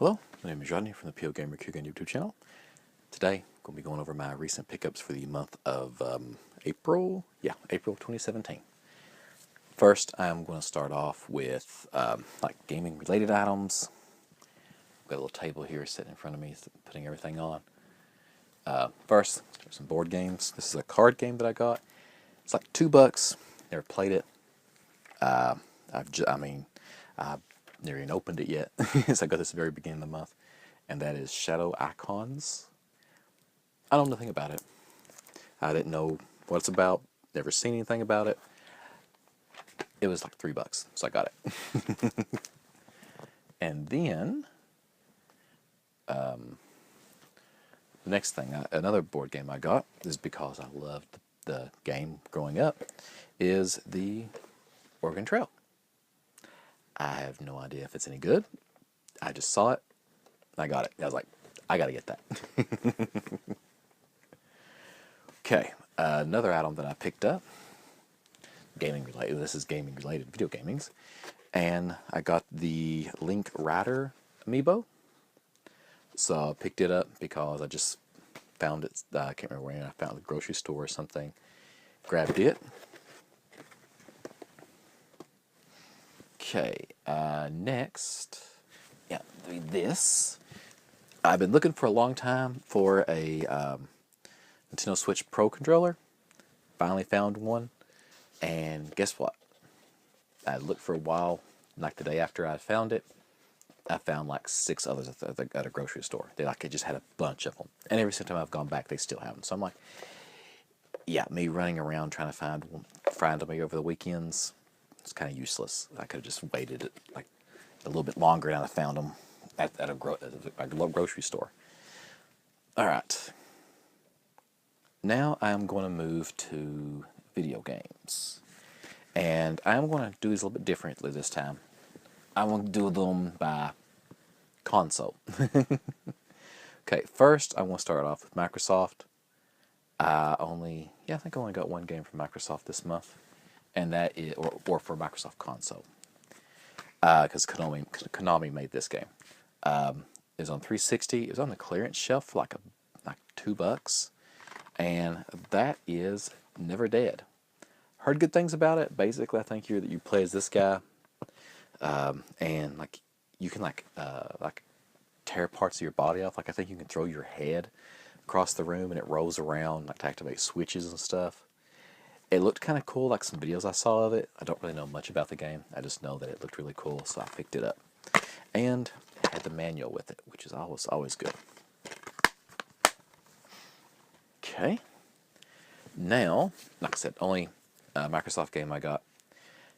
Hello, my name is Rodney from the pOedGamerQuehegan YouTube channel. Today, I'm going to be going over my recent pickups for the month of April 2017. First, I'm going to start off with like gaming related items. Got a little table here sitting in front of me, putting everything on. First, some board games. This is a card game that I got. It's like $2. Never played it. I've never even opened it yet. So I got this at the very beginning of the month, and that is Shadow Icons. I don't know anything about it. I didn't know what it's about. Never seen anything about it. It was like $3, so I got it. And then the next thing, another board game I got is because I loved the game growing up, is the Oregon Trail. I have no idea if it's any good. I just saw it. I got it. I was like, I got to get that. Okay, another item that I picked up, gaming related. This is gaming related, video gamings, and I got the Link Rider amiibo. So I picked it up because I just found it. I can't remember where I found it, at the grocery store or something. Grabbed it. Okay, next, this. I've been looking for a long time for a Nintendo Switch Pro controller. Finally found one, and guess what? I looked for a while. Like the day after I found it, I found like 6 others at a grocery store. They just had a bunch of them, and every single time I've gone back, they still have them. So I'm like, yeah, me running around trying to find them over the weekends. It's kind of useless. I could have just waited like a little bit longer, and I found them at a grocery store. All right. Now I'm going to move to video games, and I'm going to do these a little bit differently this time. I'm going to do them by console. Okay, first I want to start off with Microsoft. I think I only got one game from Microsoft this month, and that is, or for Microsoft console, because Konami made this game. It was on 360. It was on the clearance shelf for like $2, and that is Never Dead. Heard good things about it. Basically, I think you play as this guy, and like you can tear parts of your body off. Like I think you can throw your head across the room and it rolls around like to activate switches and stuff. It looked kind of cool, like some videos I saw of it. I don't really know much about the game. I just know that it looked really cool, so I picked it up. And it had the manual with it, which is always good. Okay. Now, like I said, only Microsoft game I got.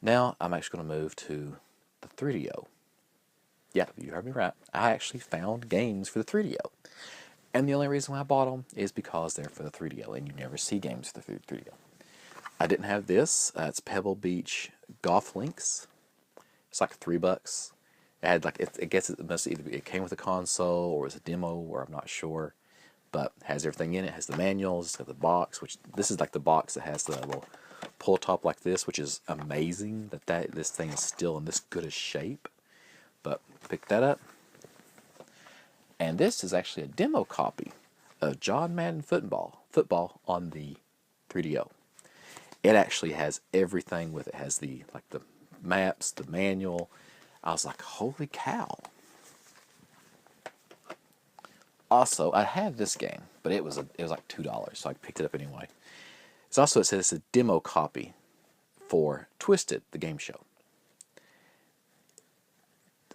Now I'm actually going to move to the 3DO. Yeah, you heard me right. I actually found games for the 3DO. And the only reason why I bought them is because they're for the 3DO, and you never see games for the 3DO. I didn't have this. It's Pebble Beach Golf Links. It's like $3. It had it came with a console or it was a demo, or I'm not sure. But it has everything in it. It has the manuals. It's got the box, which this is like the box that has the little pull top like this, which is amazing that this thing is still in this good a shape. But pick that up. And this is actually a demo copy of John Madden Football on the 3DO. It actually has everything with it. It has the maps, the manual. I was like, holy cow. Also, I had this game, but it was like $2, so I picked it up anyway. It says it's a demo copy for Twisted, the game show.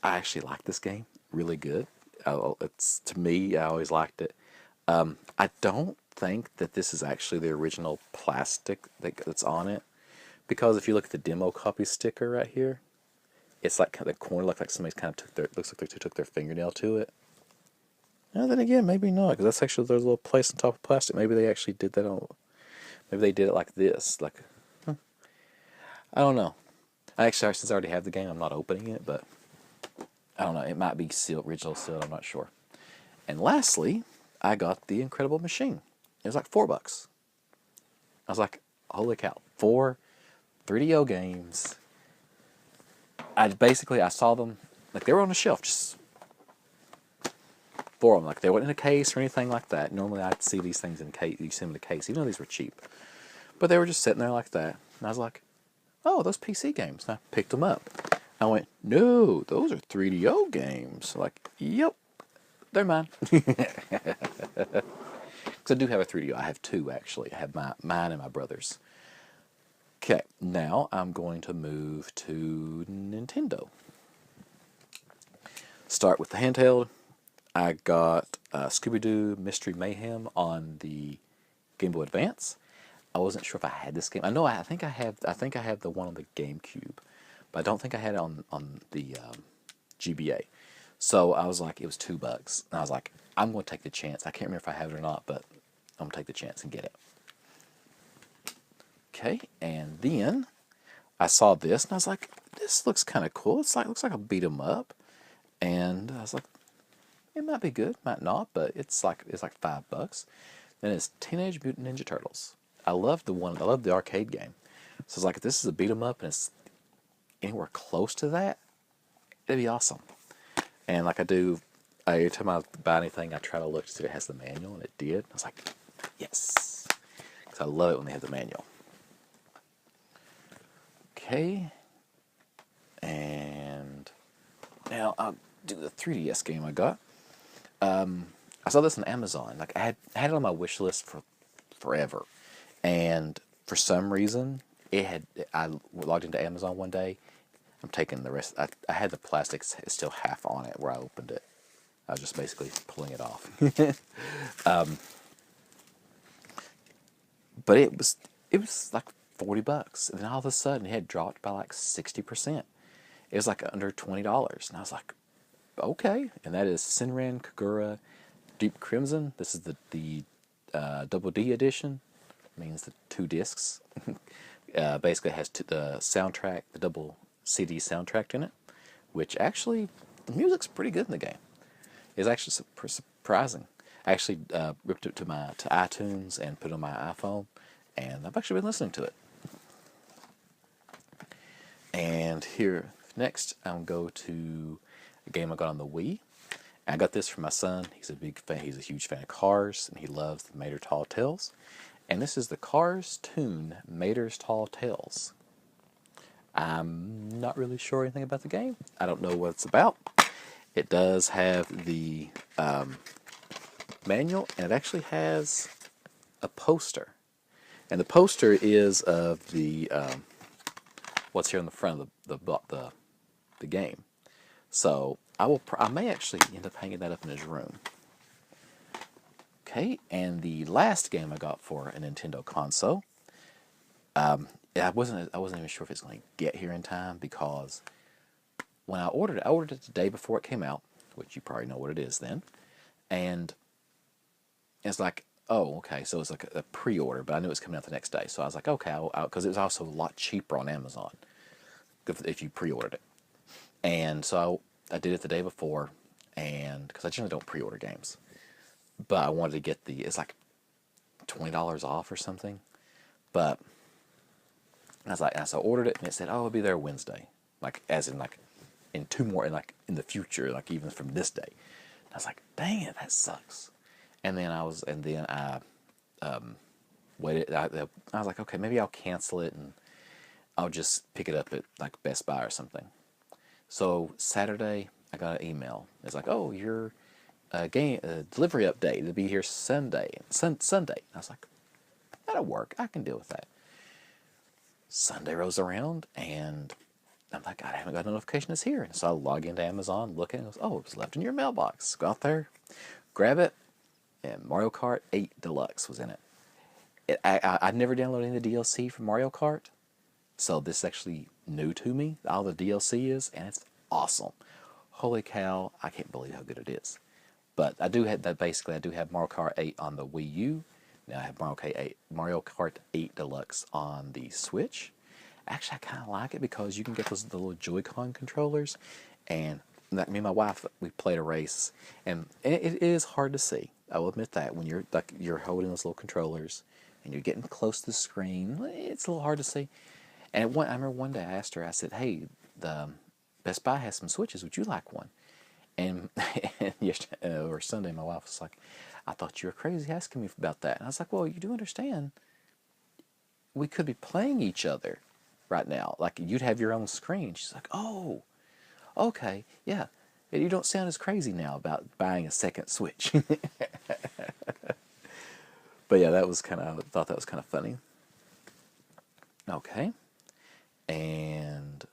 I actually like this game, really good. To me, I always liked it. I don't think that this is actually the original plastic that's on it, because if you look at the demo copy sticker right here, it's like the corner looks like somebody's looks like they took their fingernail to it. Now then again, maybe not, because that's actually their little place on top of plastic. Maybe they actually did that on. Maybe they did it like this, I don't know. Since I already have the game, I'm not opening it, but I don't know. It might be original sealed. I'm not sure. And lastly, I got the Incredible Machine. It was like $4. I was like, holy cow, 4 3DO games. I saw them, like they were on the shelf, just for them. Like, they weren't in a case or anything like that. Normally I'd see these things in case. You see them in a case, even though these were cheap. But they were just sitting there like that. And I was like, oh, those PC games. And I picked them up. I went, no, those are 3DO games. Like, yep, they're mine. Because I do have a 3DO. I have two, actually. I have mine and my brother's. Okay, now I'm going to move to Nintendo. Start with the handheld. I got Scooby-Doo Mystery Mayhem on the Game Boy Advance. I wasn't sure if I had this game. I think I have the one on the GameCube, but I don't think I had it on the GBA. So I was like, it was $2, and I was like, I'm going to take the chance. I can't remember if I have it or not, but I'm going to take the chance and get it. Okay, and then I saw this, and I was like, this looks kind of cool. Looks like a beat 'em up, and I was like, it might be good, might not, but it's like $5. Then it's Teenage Mutant Ninja Turtles. I love the arcade game. So it's like, if this is a beat 'em up and it's anywhere close to that, it'd be awesome. And like I do, every time I buy anything, I try to look to see if it has the manual, and it did. I was like, yes, because I love it when they have the manual. Okay, and now I'll do the 3DS game I got. I saw this on Amazon. Like, I had it on my wish list for forever, and for some reason I logged into Amazon one day. I'm taking the rest. I had the plastic still half on it where I opened it. I was just basically pulling it off. But it was like $40, and then all of a sudden it had dropped by like 60%. It was like under $20, and I was like, okay. And that is Senran Kagura Deep Crimson. This is the Double D edition. Means the 2 discs. Basically, it has the soundtrack, the double CD soundtrack in it, which actually the music's pretty good in the game. It's actually surprising. I actually ripped it to iTunes and put it on my iPhone, and I've actually been listening to it. And here next, I'm going to go to a game I got on the Wii. And I got this for my son. He's a big fan. He's a huge fan of Cars, and he loves the Mater Tall Tales. And this is the Cars Toon Mater's Tall Tales. I'm not really sure anything about the game. I don't know what it's about. It does have the manual, and it actually has a poster. And the poster is of the what's here on the front of the game. So I may actually end up hanging that up in his room. Okay, and the last game I got for a Nintendo console, I wasn't even sure if it's going to get here in time, because when I ordered it the day before it came out, which you probably know what it is then, and it's like, oh, okay, so it's like a pre-order, but I knew it was coming out the next day, so I was like, okay, because it was also a lot cheaper on Amazon if you pre-ordered it, and so I did it the day before, and because I generally don't pre-order games. But I wanted to get it's like $20 off or something. But I was like, and so I ordered it, and it said, oh, it'll be there Wednesday. Like, as in, like, in 2 more, like, in the future, like, even from this day. And I was like, dang it, that sucks. And then I waited. I was like, okay, maybe I'll cancel it, and I'll just pick it up at, like, Best Buy or something. So Saturday, I got an email. It's like, oh, your delivery update. It'll be here Sunday. Sunday. I was like, that'll work. I can deal with that. Sunday rolls around, and I'm like, I haven't got a notification it's here. And so I log into Amazon, look at it, and it goes, oh, it was left in your mailbox. Go out there, grab it, and Mario Kart 8 Deluxe was in it. I'd never downloaded any of the DLC for Mario Kart, so this is actually new to me. All the DLC is, and it's awesome. Holy cow, I can't believe how good it is. But I do have Mario Kart 8 on the Wii U. Now I have Mario Kart 8 Deluxe on the Switch. Actually, I kind of like it because you can get the little Joy-Con controllers, and me and my wife, we played a race, and it is hard to see. I will admit that when you're holding those little controllers and you're getting close to the screen, it's a little hard to see. And I remember one day I asked her, I said, hey, the Best Buy has some Switches. Would you like one? And yesterday or Sunday, my wife was like, "I thought you were crazy asking me about that." And I was like, "Well, you do understand, we could be playing each other right now. Like you'd have your own screen." She's like, "Oh, okay, yeah. You don't sound as crazy now about buying a second Switch." But yeah, that was kind of, I thought that was kind of funny. Okay, and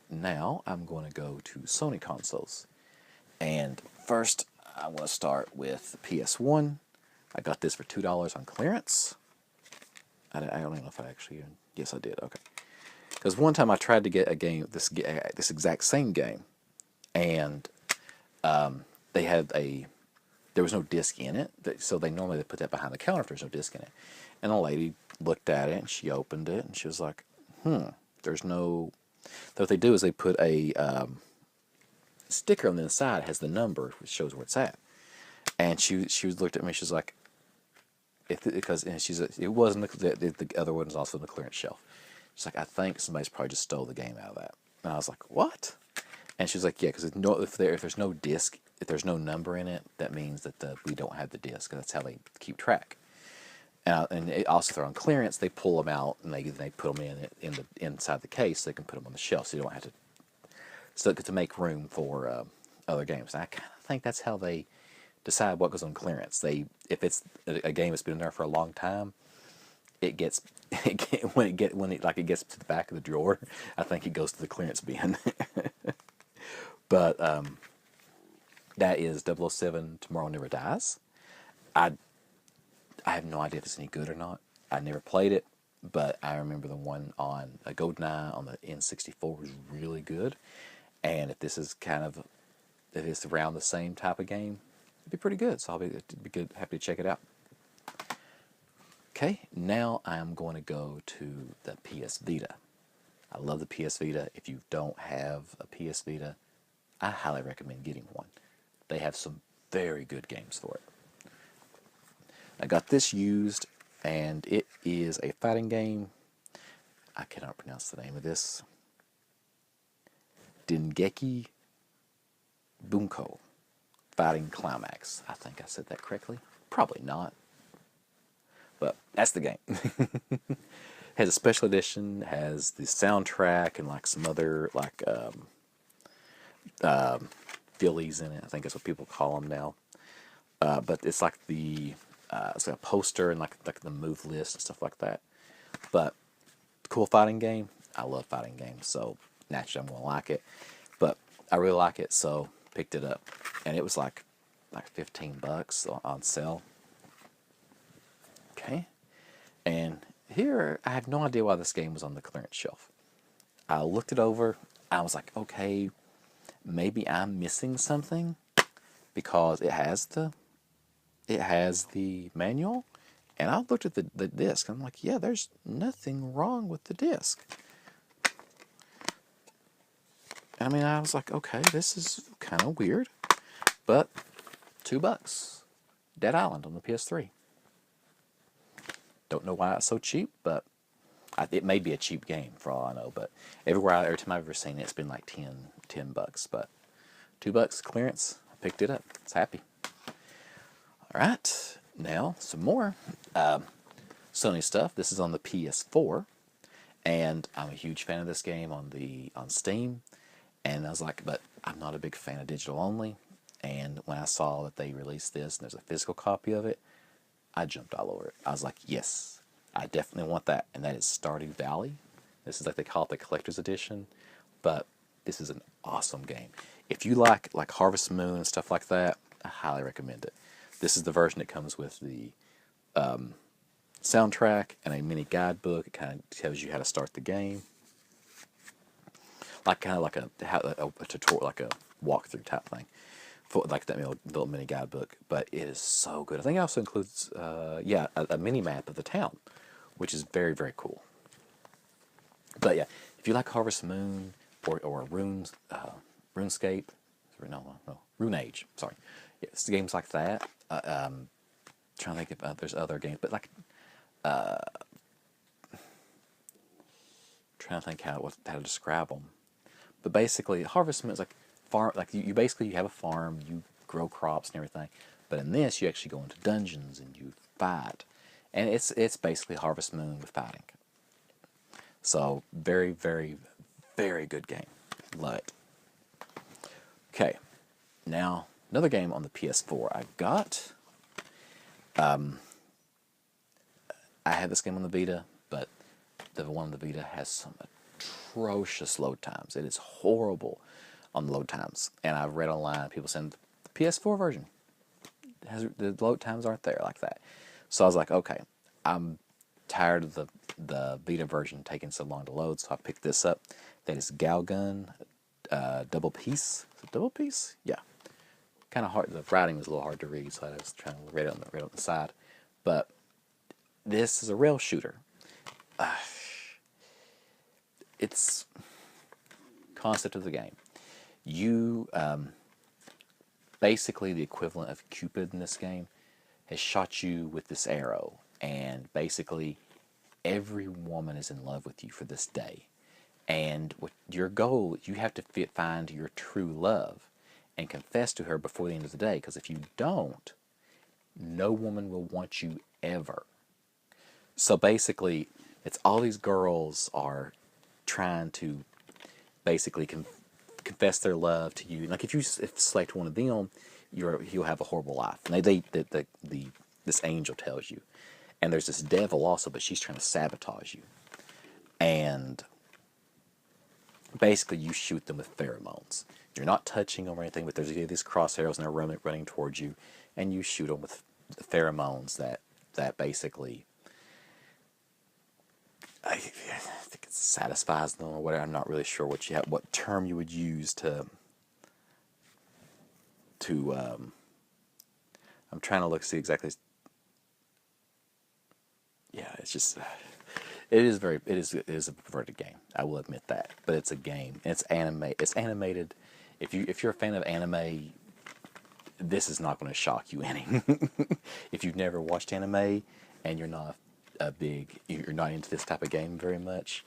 now I'm going to go to Sony consoles. And first, I want to start with the PS1. I got this for $2 on clearance. I don't even know if I actually, yes, I did. Okay, because one time I tried to get a game, this exact same game, and they had there was no disc in it, so they normally put that behind the counter if there's no disc in it. And the lady looked at it and she opened it and she was like, there's no. So what they do is they put a sticker on the inside that has the number, which shows where it's at. And she looked at me. She's like, because and it wasn't the other one was also on the clearance shelf. She's like, I think somebody's probably just stole the game out of that. And I was like, what? And she's like, yeah, because if there's no disc, if there's no number in it, that means that we don't have the disc. That's how they keep track. And also, if they're on clearance, they pull them out and they put them inside the case. So they can put them on the shelf, so you don't have to make room for other games. And I kind of think that's how they decide what goes on clearance. If it's a game that's been in there for a long time, it gets when it gets to the back of the drawer, I think it goes to the clearance bin. But that is 007 Tomorrow Never Dies. I have no idea if it's any good or not. I never played it, but I remember the one on a GoldenEye on the N64 was really good. And if this is if it's around the same type of game, it'd be pretty good. So it'd be good, happy to check it out. Okay, now I'm going to go to the PS Vita. I love the PS Vita. If you don't have a PS Vita, I highly recommend getting one. They have some very good games for it. I got this used, and it is a fighting game. I cannot pronounce the name of this. Dengeki Bunko Fighting Climax. I think I said that correctly. Probably not. But that's the game. Has a special edition, has the soundtrack and like some other Phillies in it. I think that's what people call them now. But it's like it's like a poster and like the move list and stuff like that. But cool fighting game. I love fighting games, so naturally I'm gonna like it. But I really like it, so picked it up, and it was like $15 on sale. Okay, and here I have no idea why this game was on the clearance shelf. I looked it over. I was like, okay, maybe I'm missing something because it has the manual, and I looked at the disc. I'm like, yeah, there's nothing wrong with the disc. I mean, I was like, okay, this is kind of weird, but $2, Dead Island on the PS3. Don't know why it's so cheap, but it may be a cheap game for all I know. But every time I've ever seen it, it's been like $10. But $2 clearance, I picked it up. It's happy. All right, now some more Sony stuff. This is on the PS4, and I'm a huge fan of this game on Steam. And I was like, but I'm not a big fan of digital only. And when I saw that they released this and there's a physical copy of it, I jumped all over it. I was like, yes, I definitely want that. And that is Stardew Valley. This is like they call it the collector's edition, but this is an awesome game. If you like Harvest Moon and stuff like that, I highly recommend it. This is the version that comes with the soundtrack and a mini guidebook. It kind of tells you how to start the game. Like a tutorial, like a walkthrough type thing, for like that little mini guidebook. But it is so good. I think it also includes, a mini map of the town, which is very, very cool. But yeah, if you like Harvest Moon or RuneScape, Rune Age. Sorry, it's games like that. Trying to think if there's other games, but trying to think how to describe them. But basically, Harvest Moon is like farm. Like you basically have a farm. You grow crops and everything. But in this, you actually go into dungeons and you fight, and it's basically Harvest Moon with fighting. So very, very, very good game. Love it. Okay, now another game on the PS4 I got. I had this game on the Vita, but the one on the Vita has some atrocious load times. It is horrible on the load times. And I've read online people saying the PS4 version the load times aren't there like that. So I was like, okay, I'm tired of the Vita version taking so long to load, so I picked this up. That is Galgun double piece. Is it double piece? Yeah. Kind of hard. The writing was a little hard to read, so I was trying to read it on the side. But this is a rail shooter. It's concept of the game. You basically the equivalent of Cupid in this game has shot you with this arrow, and basically every woman is in love with you for this day. And what your goal, you have to find your true love and confess to her before the end of the day, because if you don't, no woman will want you ever. So basically, it's all these girls are trying to basically confess their love to you. Like if you select one of them, you'll have a horrible life. And this angel tells you, and there's this devil also, but she's trying to sabotage you. And basically, you shoot them with pheromones. You're not touching them or anything, but there's these crosshairs and they're running towards you, and you shoot them with pheromones that basically, I think it satisfies them or whatever. I'm not really sure what term you would use to. I'm trying to see exactly. Yeah, it's just. It is a perverted game. I will admit that, but it's a game. It's anime. It's animated. If you're a fan of anime, this is not going to shock you any. If you've never watched anime and you're not into this type of game very much,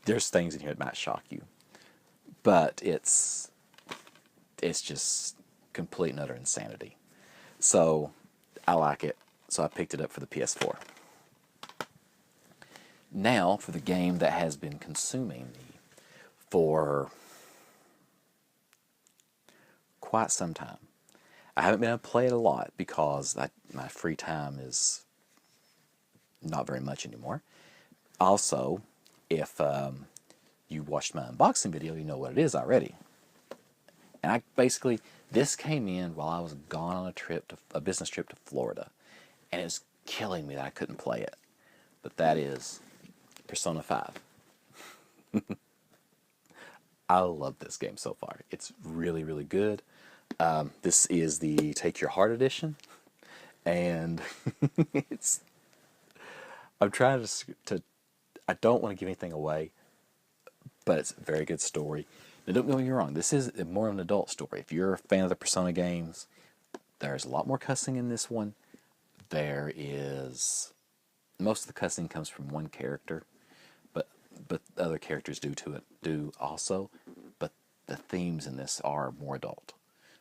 there's things in here that might shock you. But it's just complete and utter insanity. So I like it. So I picked it up for the PS4. Now for the game that has been consuming me for quite some time. I haven't been able to play it a lot because my free time is not very much anymore. Also, if you watched my unboxing video, you know what it is already. And this came in while I was gone on a business trip to Florida, and it was killing me that I couldn't play it. But that is Persona 5. I love this game so far. It's really, really good. This is the Take Your Heart edition, and I'm trying to I don't want to give anything away, but it's a very good story. Now, don't get me wrong, this is more of an adult story. If you're a fan of the Persona games, there's a lot more cussing in this one. Most of the cussing comes from one character, but other characters do also. But the themes in this are more adult.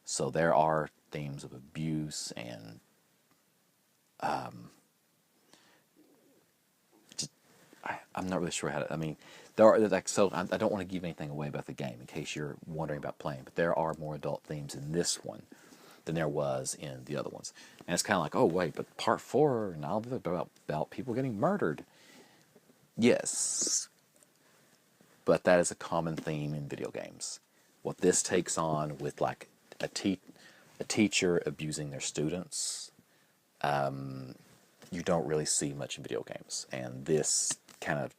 So there are themes of abuse and I'm not really sure how to. I mean, there are I don't want to give anything away about the game in case you're wondering about playing. But there are more adult themes in this one than there was in the other ones. And it's kind of like, oh wait, but part 4 and all about people getting murdered. Yes, but that is a common theme in video games. What this takes on with like a teacher abusing their students, you don't really see much in video games, and this kind of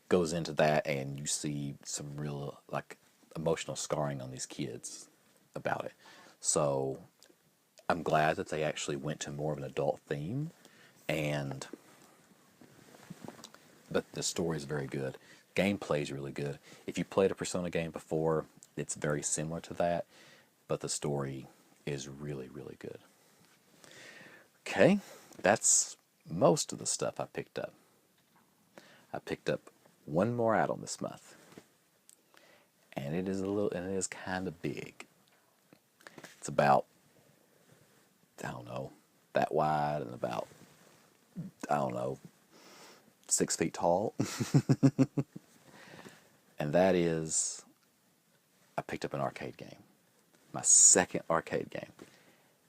goes into that, and you see some real like emotional scarring on these kids about it. So I'm glad that they actually went to more of an adult theme, but the story is very good. Gameplay is really good. If you played a Persona game before, it's very similar to that, but the story is really, really good. Okay, that's most of the stuff I picked up. I picked up one more add-on this month, and it is kind of big. It's about, I don't know, that wide and about, I don't know, 6 feet tall. And that is, I picked up an arcade game. My second arcade game.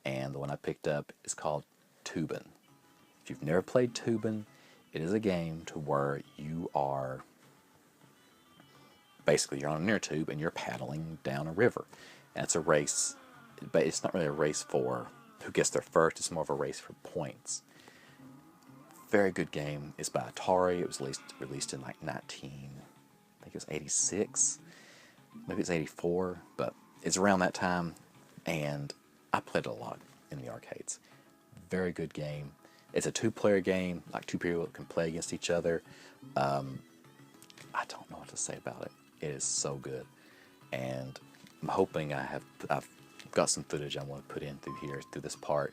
And the one I picked up is called Tubin. If you've never played Tubin, it is a game to where you are, basically you're on an inner tube and you're paddling down a river. And it's a race, but it's not really a race for who gets there first, it's more of a race for points. Very good game. It's by Atari. It was released in like I think it was 86, maybe it's 84, but it's around that time, and I played it a lot in the arcades. Very good game. It's a 2-player game, like 2 people can play against each other. I don't know what to say about it. It is so good, and I'm hoping I've got some footage I want to put in through this part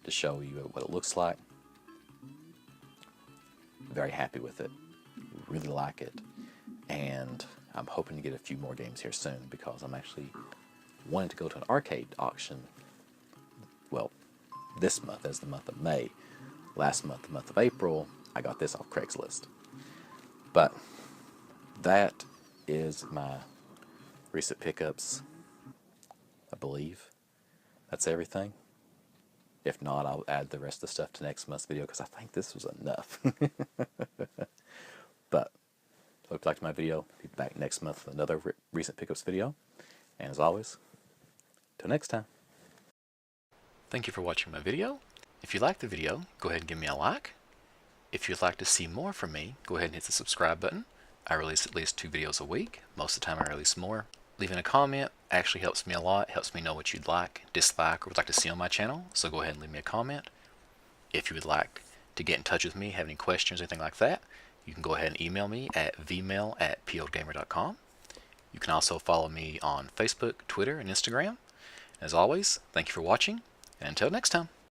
to show you what it looks like. Very happy with it. Really like it. And I'm hoping to get a few more games here soon because I'm actually wanting to go to an arcade auction. Well, this month is the month of May. Last month, the month of April, I got this off Craigslist. But that is my recent pickups. I believe that's everything. If not, I'll add the rest of the stuff to next month's video because I think this was enough. But hope you liked my video. Be back next month with another recent pickups video. And as always, till next time. Thank you for watching my video. If you liked the video, go ahead and give me a like. If you'd like to see more from me, go ahead and hit the subscribe button. I release at least 2 videos a week. Most of the time I release more. Leaving a comment actually helps me a lot. Helps me know what you'd like, dislike, or would like to see on my channel. So go ahead and leave me a comment. If you would like to get in touch with me, have any questions, anything like that, you can go ahead and email me at vmail@pOedGamer.com. You can also follow me on Facebook, Twitter, and Instagram. As always, thank you for watching, and until next time.